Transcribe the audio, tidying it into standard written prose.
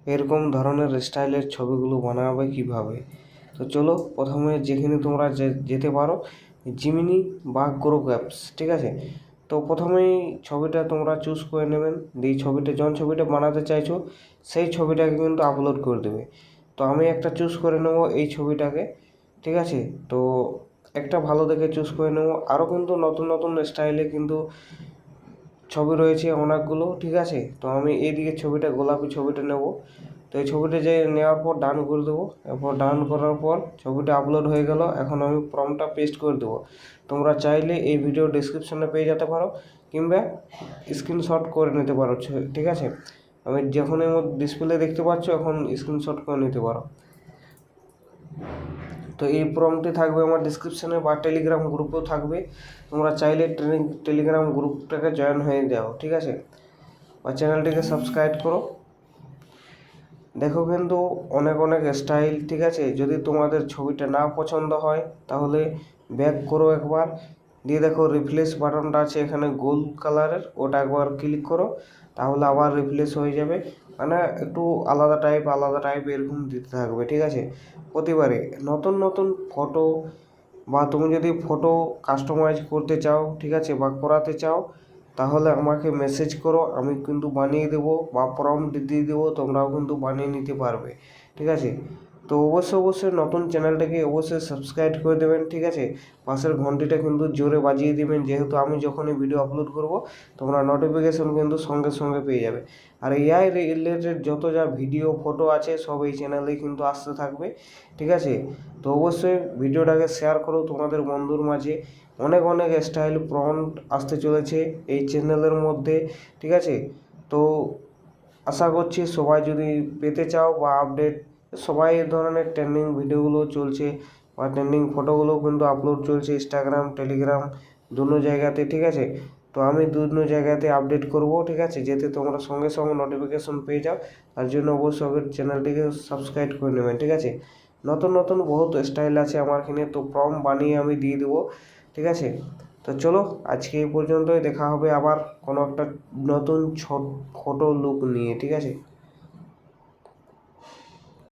এরকম ধরনের স্টাইলের ছবিগুলো বানাবে কিভাবে। তো চলো প্রথমে যেখানে তোমরা যেতে পারো জিমিনি বা গ্রো অ্যাপস, ঠিক আছে। তো প্রথমেই ছবিটা তোমরা চুজ করে নেবেন, দিয়ে ছবিটা যখন ছবিটা বানাতে চাইছো সেই ছবিটাকে কিন্তু আপলোড করে দেবে। তো আমি একটা চুজ করে নেব এই ছবিটাকে, ঠিক আছে। তো একটা ভালো দেখে চুজ করে নেব। আরও কিন্তু নতুন নতুন স্টাইলে কিন্তু ছবি রয়েছে অনেকগুলো, ঠিক আছে। তো আমি এইদিকে ছবিটা গোলাপি ছবিটা নেব। তো এই ছবিটা যে নেওয়ার পর ডান করে দেবো। এরপর ডান করার পর ছবিটা আপলোড হয়ে গেল। এখন আমি প্রম্পটটা পেস্ট করে দেবো। তোমরা চাইলে এই ভিডিও ডেসক্রিপশনে পেয়ে যেতে পারো কিংবা স্ক্রিনশট করে নিতে পারো, ঠিক আছে। আমি যখন এর মধ্যে ডিসপ্লে দেখতে পাচ্ছ এখন স্ক্রিনশট করে নিতে পারো। তো এই প্রম্পটটি থাকবে আমার ডিসক্রিপশানে বা টেলিগ্রাম গ্রুপেও থাকবে। তোমরা চাইলে টেলিগ্রাম গ্রুপটাকে জয়েন হয়ে যাও, ঠিক আছে, বা চ্যানেলটিকে সাবস্ক্রাইব করো। দেখো কিন্তু অনেক অনেক স্টাইল, ঠিক আছে। যদি তোমাদের ছবিটা না পছন্দ হয় তাহলে ব্যাক করো একবার, দিয়ে দেখো রিফ্রেশ বাটনটা আছে এখানে গোল কালারের, ওটা একবার ক্লিক করো, তাহলে আবার রিফ্রেশ হয়ে যাবে। মানে একটু আলাদা টাইপ এরকম দিতে থাকবে, ঠিক আছে, প্রতিবারে নতুন নতুন ফটো। বা তুমি যদি ফটো কাস্টমাইজ করতে চাও, ঠিক আছে, বা করাতে চাও, তাহলে আমাকে মেসেজ করো, আমি কিন্তু বানিয়ে দেবো বা প্রম্পট দিয়ে দেবো, তোমরাও কিন্তু বানিয়ে নিতে পারবে, ঠিক আছে। তো অবশ্যই নতুন চ্যানেলটাকে অবশ্যই সাবস্ক্রাইব করে দেবেন, ঠিক আছে। পাশের ঘন্টিটা কিন্তু জোরে বাজিয়ে দেবেন, যেহেতু আমি যখনই ভিডিও আপলোড করব তোমরা নোটিফিকেশন কিন্তু সঙ্গে সঙ্গে পেয়ে যাবে। আর এআই রিলেটেড যত যা ভিডিও ফটো আছে সব এই চ্যানেলেই কিন্তু আসতে থাকবে, ঠিক আছে। তো অবশ্যই ভিডিওটাকে শেয়ার করো তোমাদের বন্ধুর মাঝে। অনেক অনেক স্টাইল প্রম্পট আসতে চলেছে এই চ্যানেলের মধ্যে, ঠিক আছে। তো আশা করছি সবাই যদি পেতে চাও বা আপডেট, সবাই এই ধরনের ট্রেন্ডিং ভিডিওগুলো চলছে বা ট্রেন্ডিং ফটোগুলো কিন্তু আপলোড চলছে ইনস্টাগ্রাম টেলিগ্রাম দুটো জায়গাতে, ঠিক আছে। তো আমি দুটো জায়গাতে আপডেট করব, ঠিক আছে, যাতে তোমরা সঙ্গে সঙ্গে নোটিফিকেশন পেয়ে যাও। তার জন্য অবশ্যই চ্যানেলটিকে সাবস্ক্রাইব করে নেবেন, ঠিক আছে। নতুন নতুন বহুত স্টাইল আছে আমার এখানে, তো প্রম্পট বানিয়ে আমি দিয়ে দেবো, ঠিক আছে। তো চলো আজকে এই পর্যন্তই, দেখা হবে আবার কোনো একটা নতুন ছোট ফটো লুক নিয়ে, ঠিক আছে।